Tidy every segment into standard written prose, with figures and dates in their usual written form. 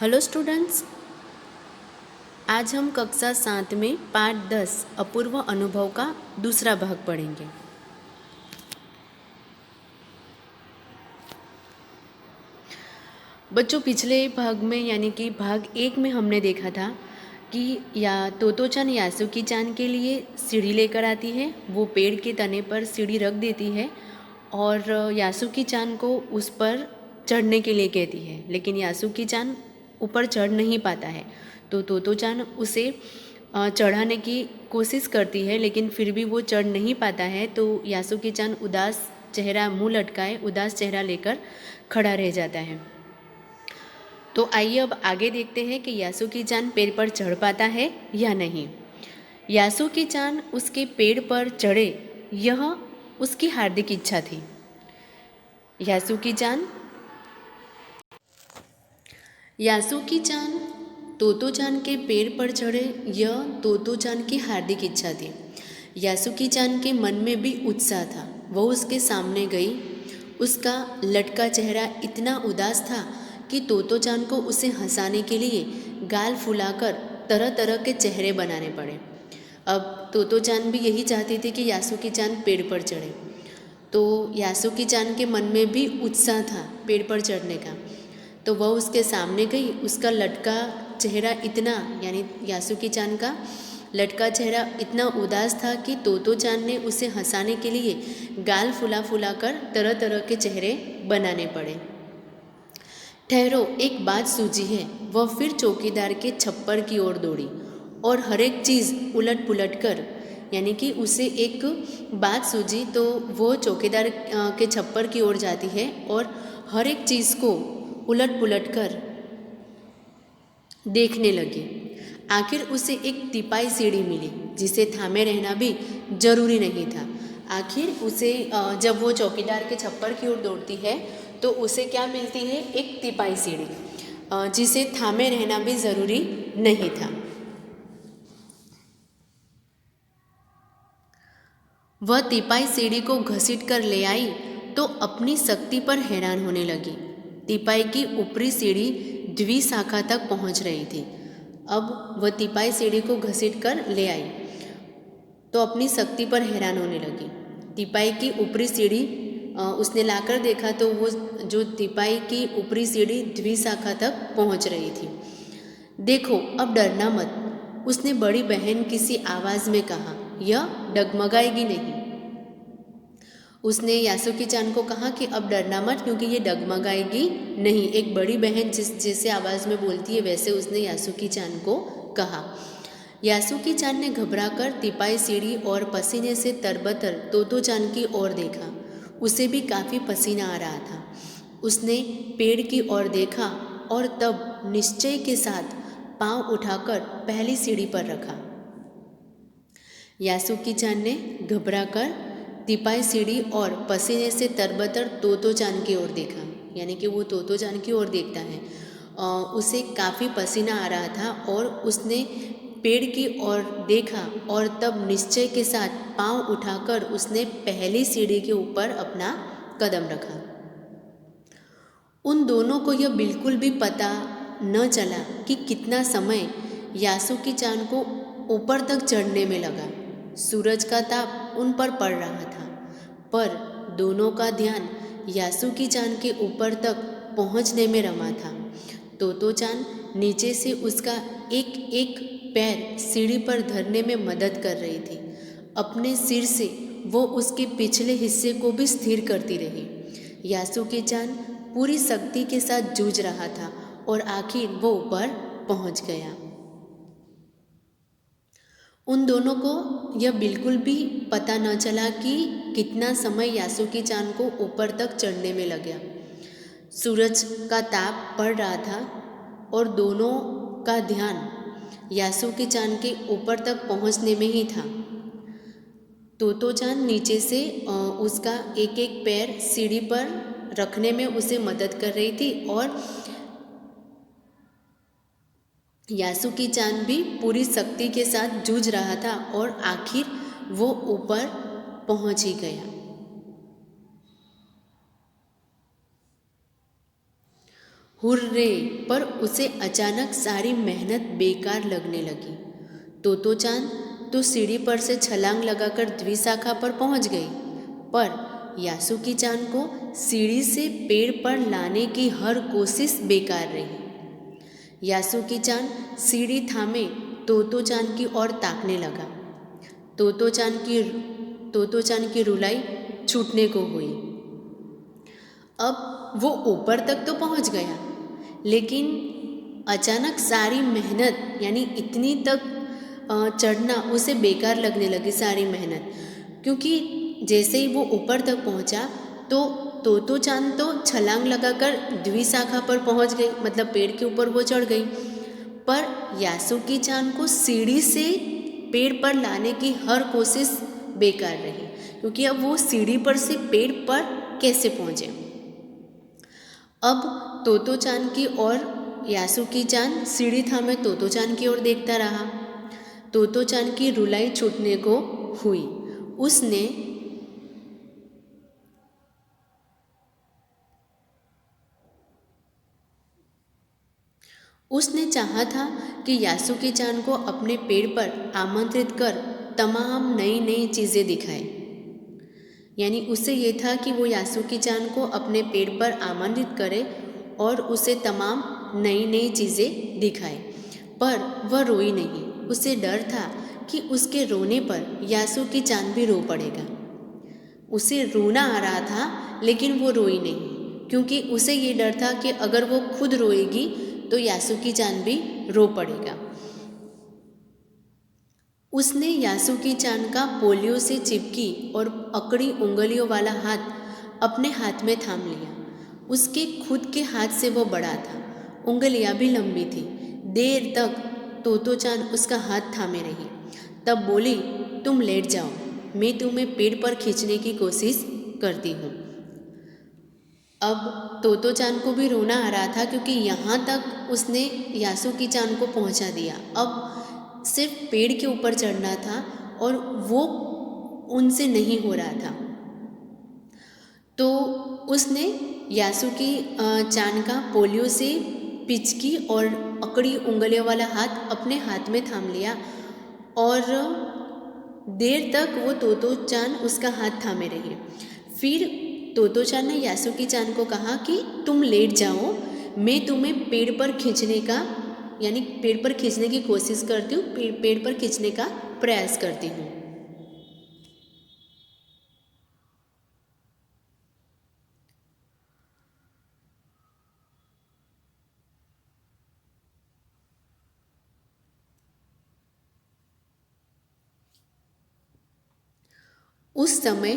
Hello students, आज हम कक्षा 7 में पाठ 10 अपूर्व अनुभव का दूसरा भाग पढ़ेंगे। बच्चों, पिछले भाग में यानी कि भाग 1 में हमने देखा था कि तोतो-चान यासुकी-चान के लिए सीढ़ी लेकर आती है। वो पेड़ के तने पर सीढ़ी रख देती है और यासुकी-चान को उस पर चढ़ने के लिए कहती है, लेकिन यासुकी-चान ऊपर चढ़ नहीं पाता है। तो तोतो-चान उसे चढ़ाने की कोशिश करती है, लेकिन फिर भी वो चढ़ नहीं पाता है। तो यासुकी-चान उदास चेहरा, मुँह लटकाए उदास चेहरा लेकर खड़ा रह जाता है। तो आइए अब आगे देखते हैं कि यासुकी-चान पेड़ पर चढ़ पाता है या नहीं। यासुकी-चान उसके पेड़ पर चढ़े, यह उसकी हार्दिक इच्छा थी। यासुकी-चान तोतो-चान के पेड़ पर चढ़े, यह तोतो-चान की हार्दिक इच्छा थी। यासुकी-चान के मन में भी उत्साह था। वह उसके सामने गई। उसका लटका चेहरा इतना उदास था कि तोतो-चान को उसे हंसाने के लिए गाल फुलाकर तरह तरह के चेहरे बनाने पड़े। अब तोतो-चान भी यही चाहती थी कि यासुकी-चान पेड़ पर चढ़े। तो यासुकी-चान के मन में भी उत्साह था पेड़ पर चढ़ने का। तो वह उसके सामने गई। उसका लटका चेहरा इतना, यानी यासुकी-चान का लटका चेहरा इतना उदास था कि तोतो-चान ने उसे हंसाने के लिए गाल फुला फुला कर तरह तरह के चेहरे बनाने पड़े। ठहरो, एक बात सूझी है। वह फिर चौकीदार के छप्पर की ओर दौड़ी और हर एक चीज़ उलट पुलट कर, यानी कि उसे एक बात सूझी तो वो चौकीदार के छप्पर की ओर जाती है और हर एक चीज़ को उलट पुलट कर देखने लगी। आखिर उसे एक तिपाई सीढ़ी मिली जिसे थामे रहना भी जरूरी नहीं था। आखिर उसे जब वो चौकीदार के छप्पर की ओर दौड़ती है तो उसे क्या मिलती है? एक तिपाई सीढ़ी, जिसे थामे रहना भी ज़रूरी नहीं था। वह तिपाई सीढ़ी को घसीट कर ले आई तो अपनी शक्ति पर हैरान होने लगी। तिपाई की ऊपरी सीढ़ी द्विशाखा तक पहुंच रही थी। अब वह तिपाई सीढ़ी को घसीट कर ले आई तो अपनी शक्ति पर हैरान होने लगी। तिपाई की ऊपरी सीढ़ी उसने लाकर देखा तो वो जो तिपाई की ऊपरी सीढ़ी द्विशाखा तक पहुंच रही थी। देखो, अब डरना मत, उसने बड़ी बहन किसी आवाज़ में कहा। यह डगमगाएगी नहीं। उसने यासुकी-चान को कहा कि अब डरना मत, क्योंकि ये डगमगाएगी नहीं। एक बड़ी बहन जैसे आवाज़ में बोलती है, वैसे उसने यासुकी-चान को कहा। यासुकी-चान ने घबराकर तिपाई सीढ़ी और पसीने से तरबतर तोतो-चान की ओर देखा। उसे भी काफ़ी पसीना आ रहा था। उसने पेड़ की ओर देखा और तब निश्चय के साथ पांव उठाकर पहली सीढ़ी पर रखा। यासुकी-चान ने घबराकर तिपाई सीढ़ी और पसीने से तरबतर तोतो-चान की ओर देखा, यानी कि वो तोतो-चान की ओर देखता है। उसे काफ़ी पसीना आ रहा था और उसने पेड़ की ओर देखा और तब निश्चय के साथ पांव उठाकर उसने पहली सीढ़ी के ऊपर अपना कदम रखा। उन दोनों को यह बिल्कुल भी पता न चला कि कितना समय यासुकी-चान को ऊपर तक चढ़ने में लगा। सूरज का ताप उन पर पड़ रहा था, पर दोनों का ध्यान यासुकी-चान के ऊपर तक पहुंचने में रमा था। तोतो-चान नीचे से उसका एक एक पैर सीढ़ी पर धरने में मदद कर रही थी। अपने सिर से वो उसके पिछले हिस्से को भी स्थिर करती रही। यासुकी-चान पूरी शक्ति के साथ जूझ रहा था और आखिर वो ऊपर पहुंच गया। उन दोनों को यह बिल्कुल भी पता न चला कि कितना समय यासुकी-चान को ऊपर तक चढ़ने में लग गया। सूरज का ताप पड़ रहा था और दोनों का ध्यान यासुकी-चान के ऊपर तक पहुंचने में ही था। तोतो-चान नीचे से उसका एक एक पैर सीढ़ी पर रखने में उसे मदद कर रही थी और यासुकी-चान भी पूरी शक्ति के साथ जूझ रहा था और आखिर वो ऊपर पहुंच ही गया। हुर्रे! पर उसे अचानक सारी मेहनत बेकार लगने लगी। तोतो चान तो सीढ़ी पर से छलांग लगाकर द्विशाखा पर पहुंच गई, पर यासुकी चान को सीढ़ी से पेड़ पर लाने की हर कोशिश बेकार रही। यासुकी चान सीढ़ी थामे तोतो चान की ओर ताकने लगा। तोतो चान की रुलाई छूटने को हुई। अब वो ऊपर तक तो पहुंच गया, लेकिन अचानक सारी मेहनत यानी इतनी तक चढ़ना उसे बेकार लगने लगी, सारी मेहनत। क्योंकि जैसे ही वो ऊपर तक पहुंचा तो तोतो चान तो छलांग लगाकर द्विशाखा पर पहुंच गई, मतलब पेड़ के ऊपर वो चढ़ गई। पर यासुकी चान को सीढ़ी से पेड़ पर लाने की हर कोशिश बेकार रही, क्योंकि अब वो सीढ़ी पर से पेड़ पर कैसे पहुंचे। अब तोतो चान की ओर यासुकी चान सीढ़ी थामे तोतो चान की ओर देखता रहा। तोतो चान की रुलाई छूटने को हुई। उसने चाहा था कि यासुकी चान को अपने पेड़ पर आमंत्रित कर तमाम नई नई चीज़ें दिखाए। यानी उसे ये था कि वो यासुकी चान को अपने पेड़ पर आमंत्रित करे और उसे तमाम नई नई चीज़ें दिखाए, पर वह रोई नहीं। उसे डर था कि उसके रोने पर यासुकी चान भी रो पड़ेगा। उसे रोना आ रहा था, लेकिन वो रोई नहीं, क्योंकि उसे ये डर था कि अगर वो खुद रोएगी तो यासुकी चान भी रो पड़ेगा। उसने यासुकी चान का पोलियो से चिपकी और अकड़ी उंगलियों वाला हाथ अपने हाथ में थाम लिया। उसके खुद के हाथ से वो बड़ा था, उंगलियां भी लंबी थी। देर तक तोतो चान उसका हाथ थामे रही, तब बोली, तुम लेट जाओ, मैं तुम्हें पेड़ पर खींचने की कोशिश करती हूँ। अब तोतो चान को भी रोना आ रहा था, क्योंकि यहाँ तक उसने यासुकी चान को पहुँचा दिया। अब सिर्फ पेड़ के ऊपर चढ़ना था और वो उनसे नहीं हो रहा था। तो उसने यासुकी चान का पोलियो से पिचकी और अकड़ी उंगलियों वाला हाथ अपने हाथ में थाम लिया और देर तक वो तोतो चान उसका हाथ थामे रही। फिर तोतो चान ने यासुकी चान को कहा कि तुम लेट जाओ, मैं तुम्हें पेड़ पर खींचने का यानी पेड़ पर खींचने की कोशिश करती हूँ, पेड़ पर खींचने का प्रयास करती हूँ। उस समय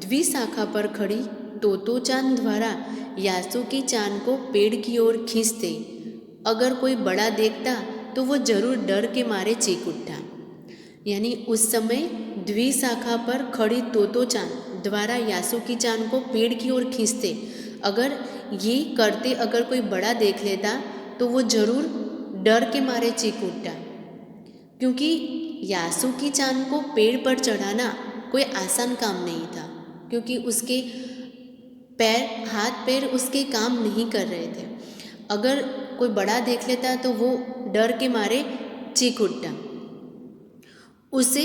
द्विशाखा पर खड़ी तोतो चान द्वारा यासुकी चान को पेड़ की ओर खींचते अगर कोई बड़ा देखता तो वो जरूर डर के मारे चीख उठता। यानी उस समय द्विशाखा पर खड़ी तोतो चान द्वारा यासुकी चान को पेड़ की ओर खींचते अगर ये करते अगर कोई बड़ा देख लेता तो वो जरूर डर के मारे चीख उठता, क्योंकि यासुकी चान को पेड़ पर चढ़ाना कोई आसान काम नहीं था, क्योंकि उसके हाथ पैर उसके काम नहीं कर रहे थे। अगर कोई बड़ा देख लेता तो वो डर के मारे चीख उठता। उसे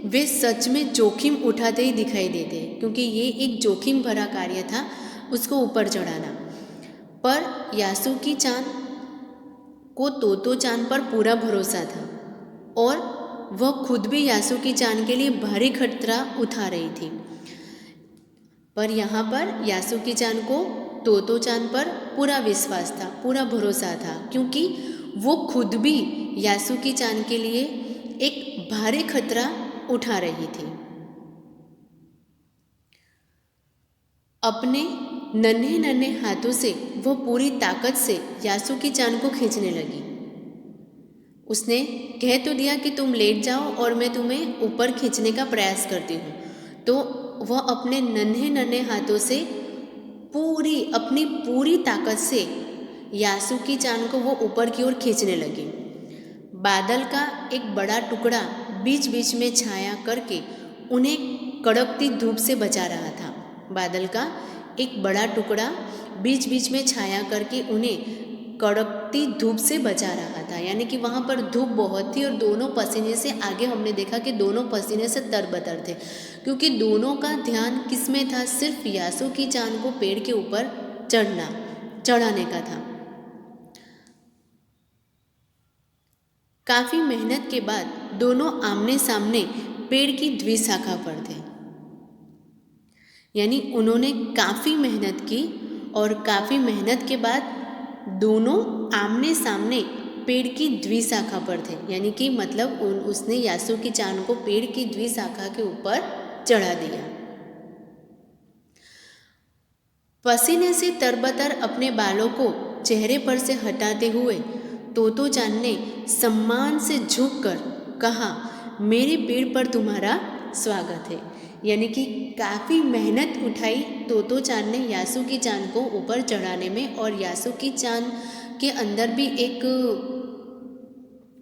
वे सच में जोखिम उठाते ही दिखाई देते, क्योंकि ये एक जोखिम भरा कार्य था उसको ऊपर चढ़ाना। पर यासुकी चान को तोतो चान पर पूरा भरोसा था और वह खुद भी यासुकी चान के लिए भारी खतरा उठा रही थी। पर यहाँ पर यासुकी चान को तोतो चान पर पूरा विश्वास था, पूरा भरोसा था, क्योंकि वो खुद भी यासुकी चान के लिए एक भारी खतरा उठा रही थी। अपने नन्हे नन्हे हाथों से वो पूरी ताकत से यासुकी चान को खींचने लगी। उसने कह तो दिया कि तुम लेट जाओ और मैं तुम्हें ऊपर खींचने का प्रयास करती हूँ, तो वह अपने नन्हे नन्हे हाथों से अपनी पूरी ताकत से यासुकी चान को वो ऊपर की ओर खींचने लगी। बादल का एक बड़ा टुकड़ा बीच बीच में छाया करके उन्हें कड़कती धूप से बचा रहा था। बादल का एक बड़ा टुकड़ा बीच बीच में छाया करके उन्हें कड़कती धूप से बचा रहा था। यानी कि वहाँ पर धूप बहुत थी और दोनों पसीने से, आगे हमने देखा कि दोनों पसीने से तरबतर थे, क्योंकि दोनों का ध्यान किस में था? सिर्फ यासुकी चान को पेड़ के ऊपर चढ़ाने का था। काफ़ी मेहनत के बाद दोनों आमने सामने पेड़ की द्विशाखा पर थे। यानी उन्होंने काफ़ी मेहनत की और काफ़ी मेहनत के बाद दोनों आमने सामने पेड़ की द्विशाखा पर थे। यानी कि मतलब उसने यासुकी चान को पेड़ की द्विशाखा के ऊपर चढ़ा दिया। पसीने से तरबतर अपने बालों को चेहरे पर से हटाते हुए तोतो चान ने सम्मान से झुककर कहा, मेरे पेड़ पर तुम्हारा स्वागत है। यानी कि काफ़ी मेहनत उठाई तोतो चान ने यासुकी चान को ऊपर चढ़ाने में, और यासुकी चान के अंदर भी एक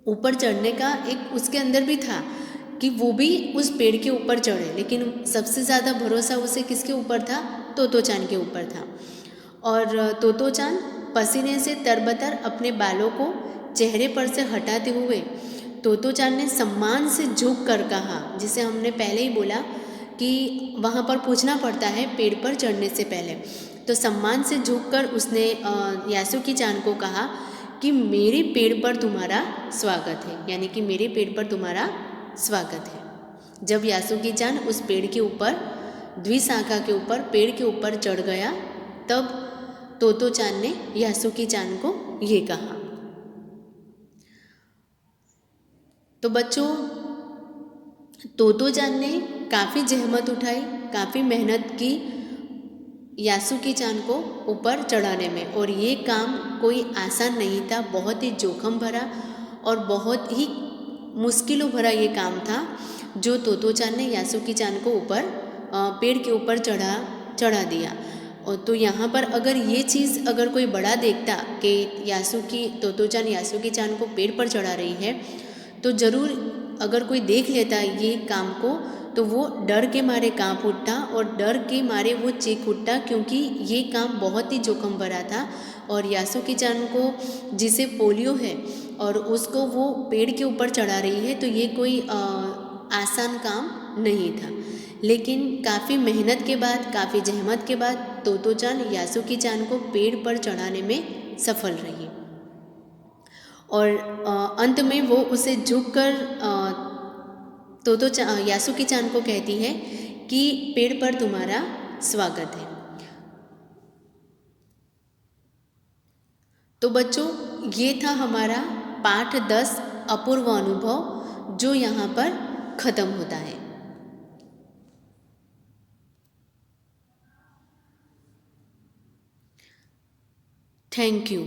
ऊपर चढ़ने का एक उसके अंदर भी था कि वो भी उस पेड़ के ऊपर चढ़े, लेकिन सबसे ज़्यादा भरोसा उसे किसके ऊपर था? तोतो चान के ऊपर था। और तोतो चान पसीने से तरबतर अपने बालों को चेहरे पर से हटाते हुए तोतो चान ने सम्मान से झुक कर कहा, जिसे हमने पहले ही बोला कि वहाँ पर पूछना पड़ता है पेड़ पर चढ़ने से पहले। तो सम्मान से झुककर उसने यासुकी चान को कहा कि मेरे पेड़ पर तुम्हारा स्वागत है। यानी कि मेरे पेड़ पर तुम्हारा स्वागत है। जब यासुकी चान उस पेड़ के ऊपर द्विशाखा के ऊपर पेड़ के ऊपर चढ़ गया, तब तोतो चान ने यासुकी चान को ये कहा। तो बच्चों, तोतो चान ने काफ़ी जहमत उठाई, काफ़ी मेहनत की यासुकी चान को ऊपर चढ़ाने में, और ये काम कोई आसान नहीं था। बहुत ही जोखिम भरा और बहुत ही मुश्किलों भरा ये काम था जो तोतो चान ने यासुकी चान को ऊपर पेड़ के ऊपर चढ़ा दिया। और तो यहाँ पर अगर ये चीज़ अगर कोई बड़ा देखता कि तोतो चान यासुकी चान को पेड़ पर चढ़ा रही है, तो ज़रूर अगर कोई देख लेता ये काम को, तो वो डर के मारे कांप उठता और डर के मारे वो चीख उठता, क्योंकि ये काम बहुत ही जोखिम भरा था। और यासुकी चान को, जिसे पोलियो है और उसको वो पेड़ के ऊपर चढ़ा रही है, तो ये कोई आसान काम नहीं था। लेकिन काफ़ी मेहनत के बाद, काफ़ी जहमत के बाद तोतो चान यासुकी चान को पेड़ पर चढ़ाने में सफल रही, और अंत में वो उसे झुककर यासुकी चान को कहती है कि पेड़ पर तुम्हारा स्वागत है। तो बच्चों, ये था हमारा पाठ 10 अपूर्व अनुभव, जो यहाँ पर ख़त्म होता है। Thank you.